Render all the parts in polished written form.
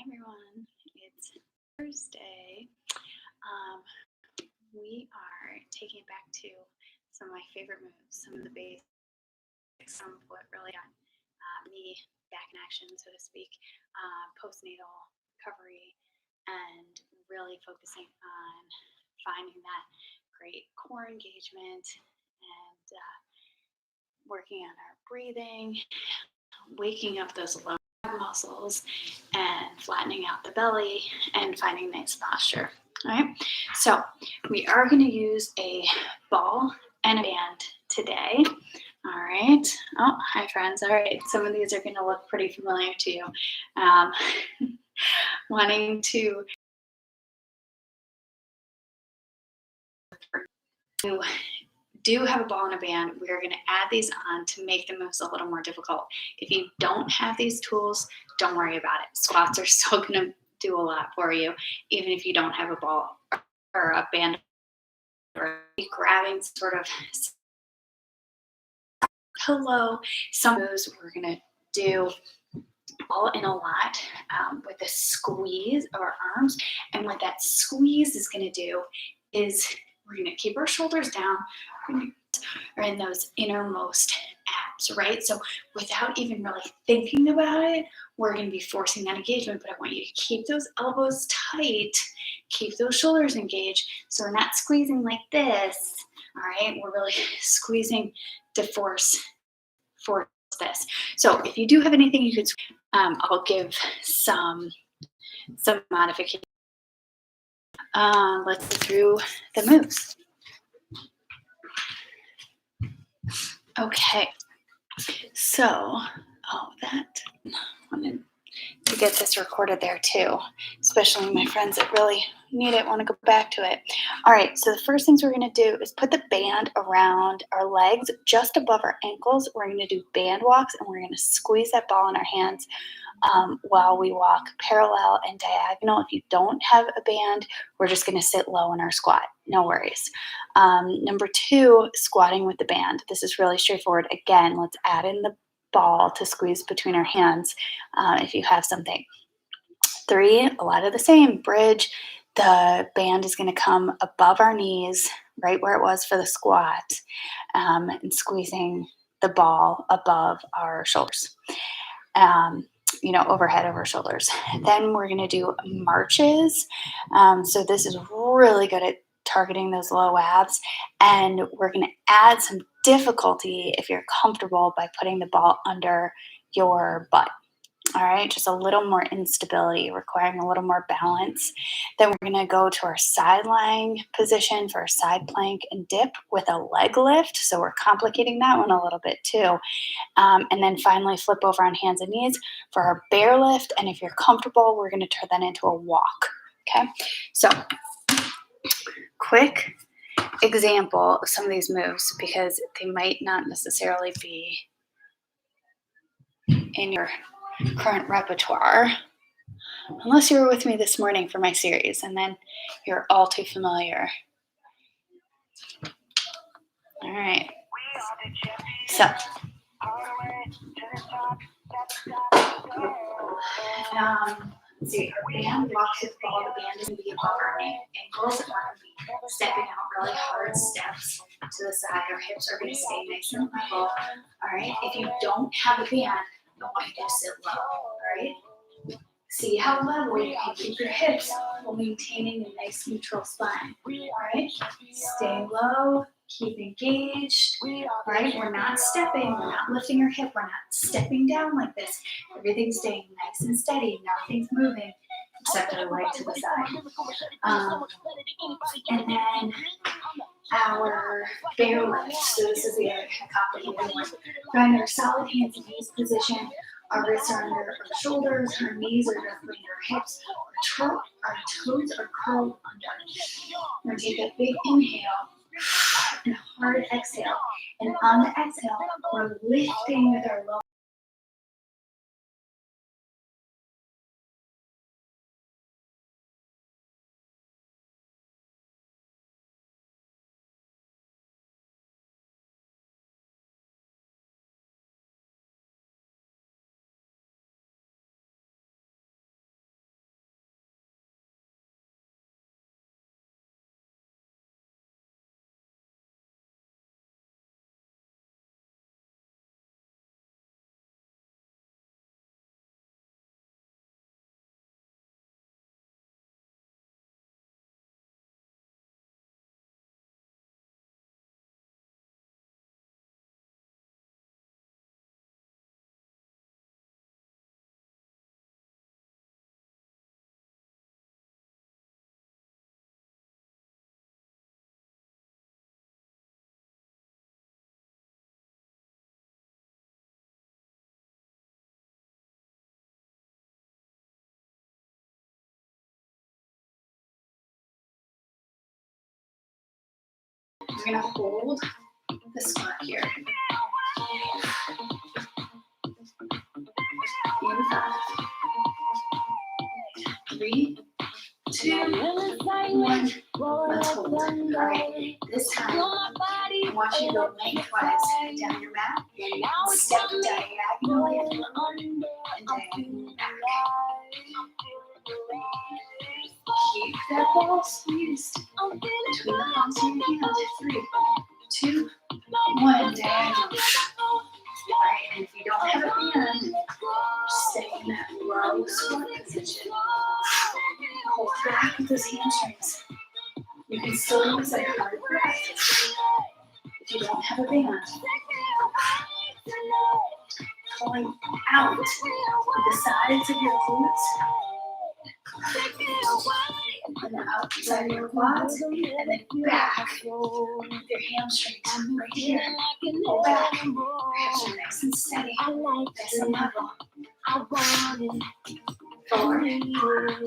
everyone, it's Thursday. Um, we are taking it back to some of my favorite moves, some of the basics, some of what really got me back in action, so to speak, postnatal recovery, and really focusing on finding that great core engagement and working on our breathing, waking up those low muscles and flattening out the belly and finding nice posture. All right, so we are going to use a ball and a band today. All right. Oh, hi friends. All right, some of these are going to look pretty familiar to you. Wanting to do have a ball and a band, we're going to add these on to make the moves a little more difficult. If you don't have these tools, don't worry about it. Squats are still going to do a lot for you, even if you don't have a ball or a band or grabbing sort of pillow. Some moves we're going to do all in a lot with a squeeze of our arms. And what that squeeze is going to do is we're going to keep our shoulders down or in those innermost abs, right? So without even really thinking about it, we're going to be forcing that engagement, but I want you to keep those elbows tight, keep those shoulders engaged, so we're not squeezing like this, all right? We're really squeezing to force this. So if you do have anything you could, I'll give some modification. Let's go through the moves. Okay, so, I wanted to get this recorded there too, especially my friends that really need it, want to go back to it. All right, so the first things we're going to do is put the band around our legs just above our ankles. We're going to do band walks, and we're going to squeeze that ball in our hands while we walk parallel and diagonal. If you don't have a band, we're just going to sit low in our squat. No worries. Number 2, squatting with the band. This is really straightforward. Again, let's add in the ball to squeeze between our hands if you have something. 3, a lot of the same. Bridge. The band is going to come above our knees, right where it was for the squat, and squeezing the ball above our shoulders. Overhead over shoulders. Then we're going to do marches. So this is really good at targeting those low abs, and we're going to add some difficulty if you're comfortable by putting the ball under your butt. All right, just a little more instability, requiring a little more balance. Then we're going to go to our side lying position for a side plank and dip with a leg lift. So we're complicating that one a little bit too. And then finally flip over on hands and knees for our bear lift. And if you're comfortable, we're going to turn that into a walk. Okay, so quick example of some of these moves, because they might not necessarily be in your current repertoire, unless you were with me this morning for my series, and then you're all too familiar. All right. So, let's see. Our band walks with ball. The band is going to be above our ankles, and we're going to be stepping out really hard steps to the side. Our hips are going to stay nice and level. All right. If you don't have a band, I want you to sit low. All right. See how level you can keep your hips while maintaining a nice neutral spine. All right, stay low, keep engaged. All right, we're not stepping, we're not lifting our hip, we're not stepping down like this. Everything's staying nice and steady, nothing's moving except our leg to the side. And then our bear lift. So this is the other complicated one. Find our solid hands and knees position. Our wrists are under our shoulders, our knees are directly under our hips, our toes are curled under. We're going to take a big inhale and a hard exhale. And on the exhale, we're lifting with our lower We're going to hold the squat here. In 5, 3, 2, 1. Let's hold. All right. This time, I want you to go lengthwise down your mat. Step diagonally and diagonally back. Keep that ball squeezed between the palms of your hand. 3, 2, 1. Diagonal. Alright, and if you don't have a band, stay in that low squat position. Hold back with those hamstrings. You can still use a hard breath if you don't have a band. Pulling out with the sides of your glutes and the outside of your quads, and then back with your hamstrings right here. Pull back. Hips are nice and steady, nice and level. 4,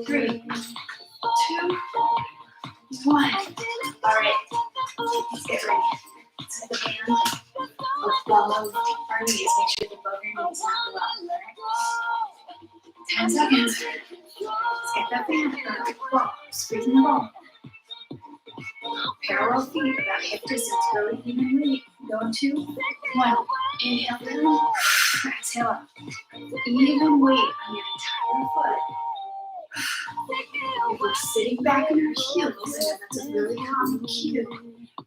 3, 2, 1. All right, let's get ready. Set the band above our knees. Make sure you're above your knees, not below. 10 seconds. Let's get that band. Perfect ball. Squeezing the ball. Parallel feet, about hip distance, really even weight. Go 2, 1. Inhale down. Exhale up. Even weight on your entire foot. If we're sitting back in our heels, that's a really common cue.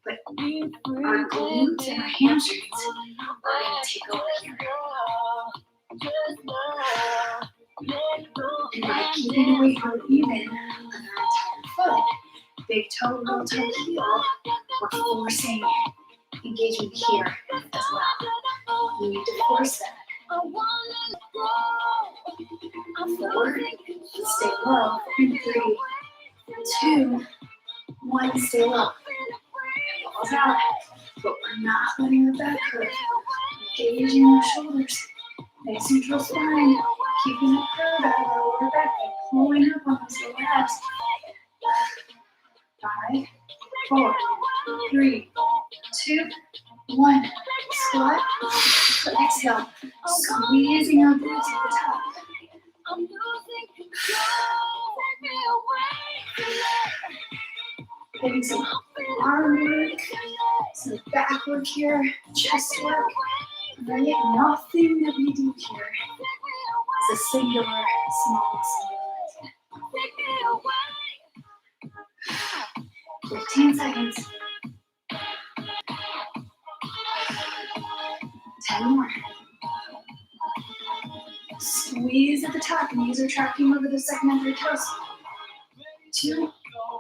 But our glutes and our hamstrings are going to take over here. And by keeping the weight really even on our entire foot, big toe, little toe, heel, we're forcing engagement here as well. We need to force that. 4, stay low. 3, 2, 1, stay low. Balls out, but we're not letting our back hurt. Engaging our shoulders. Nice neutral spine. Keeping the curve out of our lower back by pulling up on those lower abs. 5, 4, 3, 2, 1. Squat. Exhale. Squeezing our glutes at the top. Getting some arm work, some back work here, chest work. Right? Nothing that we do here is a singular small muscle. 15 seconds. 10 more. Squeeze at the top. Knees are tracking over the second and third toes. 2,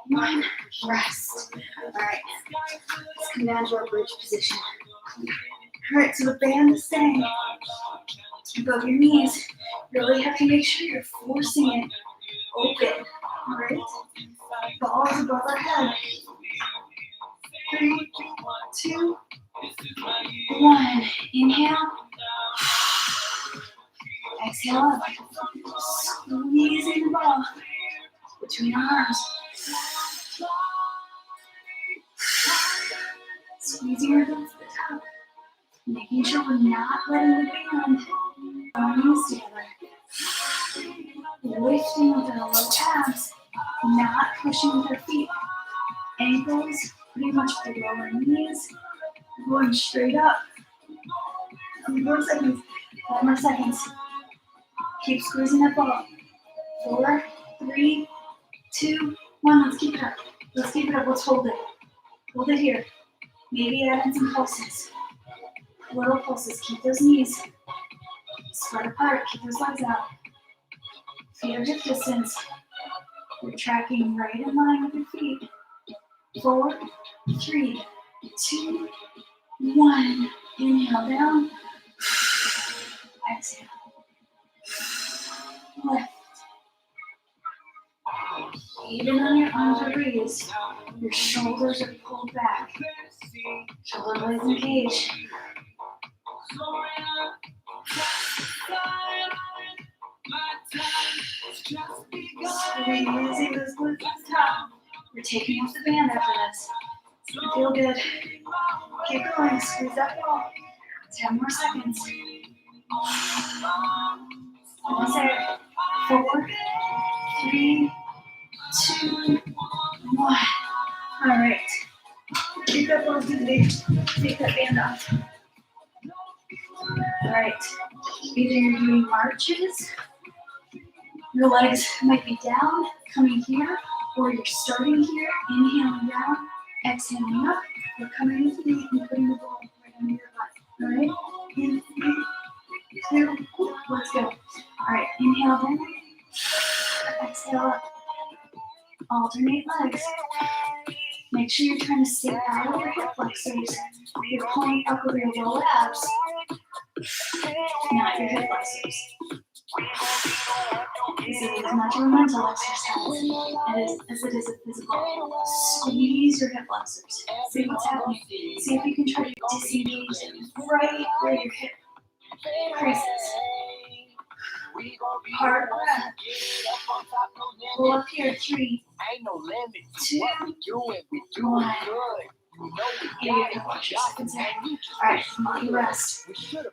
1. Rest. All right. Let's come down to our bridge position. All right, so the band is staying above your knees. Really have to make sure you're forcing it open. All right. Balls above our head. 3, 2, 1. Inhale. Exhale up. Squeezing the ball between our arms. Squeezing our glutes at the top. Making sure we're not letting the band our knees together. Lifting with our low abs, not pushing with our feet. Ankles pretty much below our knees. Going straight up. 3 more seconds. 5 more seconds. Keep squeezing that ball. 4, 3, 2, 1. Let's keep it up. Let's keep it up. Let's hold it. Hold it here. Maybe add in some pulses. Little pulses. Keep those knees spread apart. Keep those legs out. Feet are hip distance. You're tracking right in line with your feet. 4, 3, 2, 1. Inhale down. Exhale. Lift. Even on your arms or breathes, your shoulders are pulled back. Shoulder blades engaged. Squeezing those glutes at the top. We're taking off the band after this. It's gonna feel good. Keep going. Squeeze that wall. 10 more seconds. Almost there. 4, 3, 2, 1. All right. Keep that positivity. Take that band off. All right. Either you're doing marches, your legs might be down, coming here, or you're starting here, inhaling down, exhaling up. We're coming into the and putting the ball right under your butt. All right. In 3, 2, let's go. All right. Inhale down. Exhale up. Alternate legs. Make sure you're trying to stay out of your hip flexors. You're pulling up with your lower abs, not your hip flexors. This is as much of a mental exercise as it is a physical. Squeeze your hip flexors. See what's happening. See if you can try to disengage them right where your hip creases. Hard breath. Pull up here. 3, 2, 1. Give your hip flexors a second. Alright, come on, rest.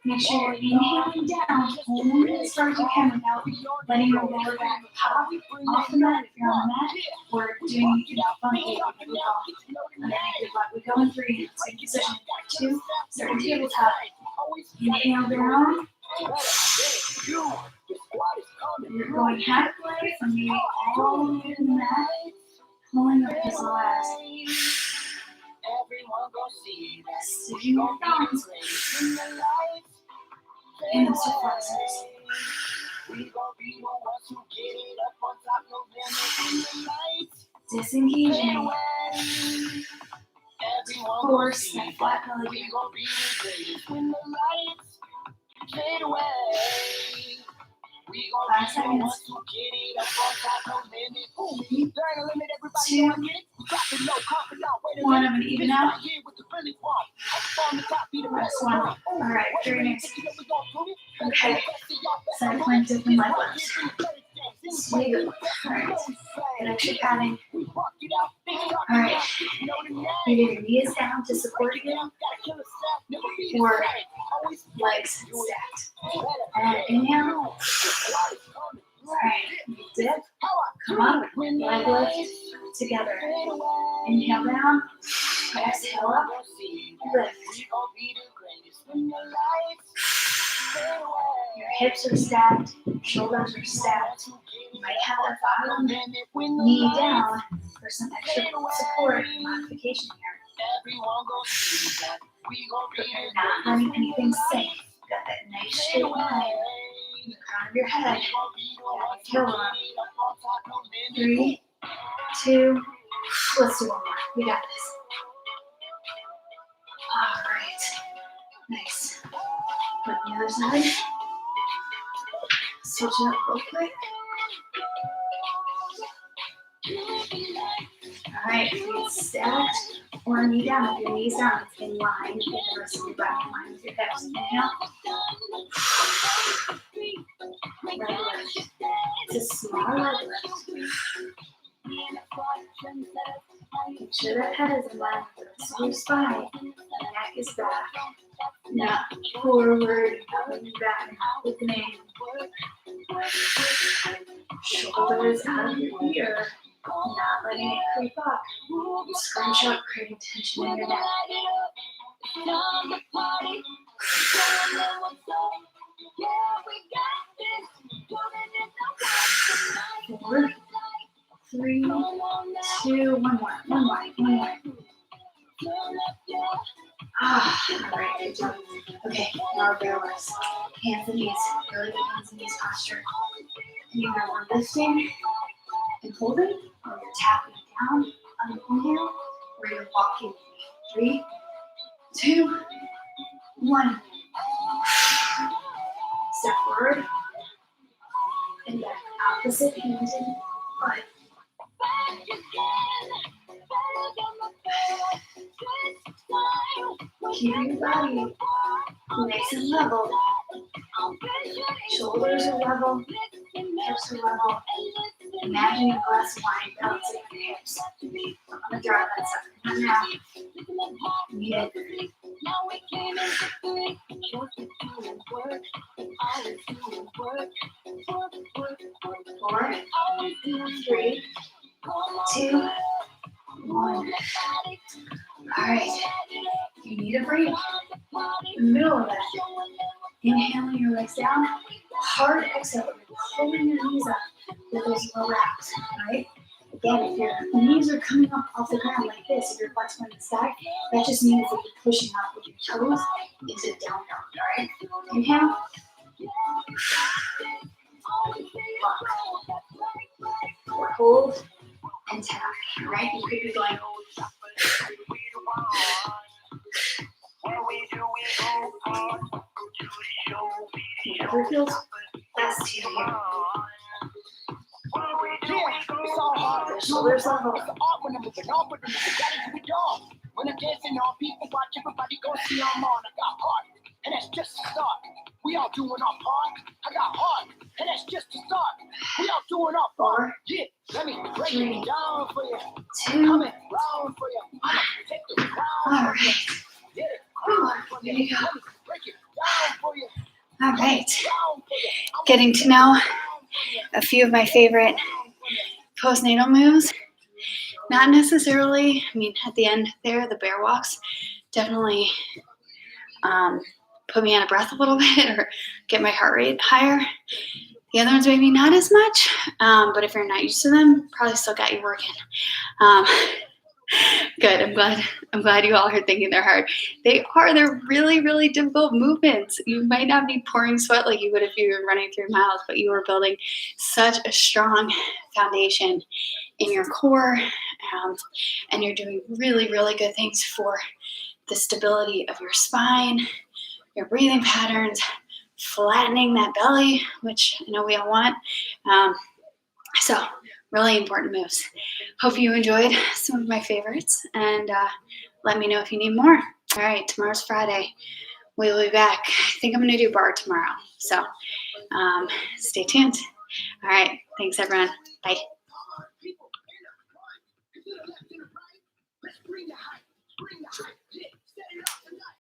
Make sure you're inhaling down only as far as you can without letting your lower back pop off the mat if you're on the mat, or doing anything funky like we go. Underneath your butt. We go in 3, same position. 2, start tabletop. Inhale down. You're going halfway from maybe all the way to the mat, pulling up his last. Sticking your thumbs in those hip flexors. Disengaging. Force that flat belly. 5 seconds. 3, 2, 1. I'm going to even out. Rest 1. Alright, very nice. Okay. Side plank, different leg lifts. Stay good. Alright. Get extra padding. Alright. Either your knees down to support you, or legs stacked. And inhale. Alright, dip, come up, leg lift together. Inhale down, exhale up, lift. Your hips are stacked, shoulders are stacked. You might have that bottom knee down for some extra support and modification here. But you're not letting anything sink. Got that nice straight line. The crown of your head. Tail on. 3, 2, let's do one more. We got this. Alright. Nice. Put the other side. Switch it up real quick. Alright, feet stacked or knee down. If your knee's down, it's in line. Get the rest of your body in line with your hips. Inhale. Leg lift. It's a small leg lift. Make sure that head is in line with the rest of your spine. The neck is back. Not forward, coming back, opening. Shoulders out of your ear. Not letting it creep up. Scrunch up, creating tension in your neck. 4, 3, 2, 1 more. Alright, good job. Okay, now bear lifts. Hands and knees. Really good hands and knees posture. You are lifting and holding, or you're tapping down on the inhale, or you're walking. 3, 2, 1. Step forward and back. Opposite hand and foot. Keep your body nice and level. Shoulders are level, hips are level. Imagine a glass of wine balancing on your hips. I'm going to draw that stuff. Not now. Need it. 4, 3, 2, 1. All right. You need a break. In the middle of that, inhaling your legs down. Hard exhale. You're pulling your knees up with those low abs. All right. Again, if your knees are coming up off the ground like this, if you're flexing on the side, that just means that you're pushing up with your toes into the down dog. All right. Inhale. Or hold and tap. All right. You could be going. Whatever feels best to you. Shoulders level. When I'm dancing on people watch everybody go see I'm on. I got heart, and that's just the start. We all doing our part. I got heart, and that's just the start. We all doing our part. Yeah, let me break it down for you. 2, coming round for you. Take the ground. All right. There you go. Break it down for you. All right. Getting to know a few of my favorite postnatal moves. Not necessarily, at the end there, the bear walks definitely put me out of breath a little bit or get my heart rate higher. The other ones maybe not as much, but if you're not used to them, probably still got you working. Good. I'm glad you all are thinking they're hard. They're really, really difficult movements. You might not be pouring sweat like you would if you were running 3 miles, but you are building such a strong foundation in your core, and you're doing really, really good things for the stability of your spine, your breathing patterns, flattening that belly, which I know we all want. So really important moves. Hope you enjoyed some of my favorites, and let me know if you need more. All right, tomorrow's Friday. We will be back. I think I'm going to do bar tomorrow, so stay tuned. All right, thanks everyone. Bye.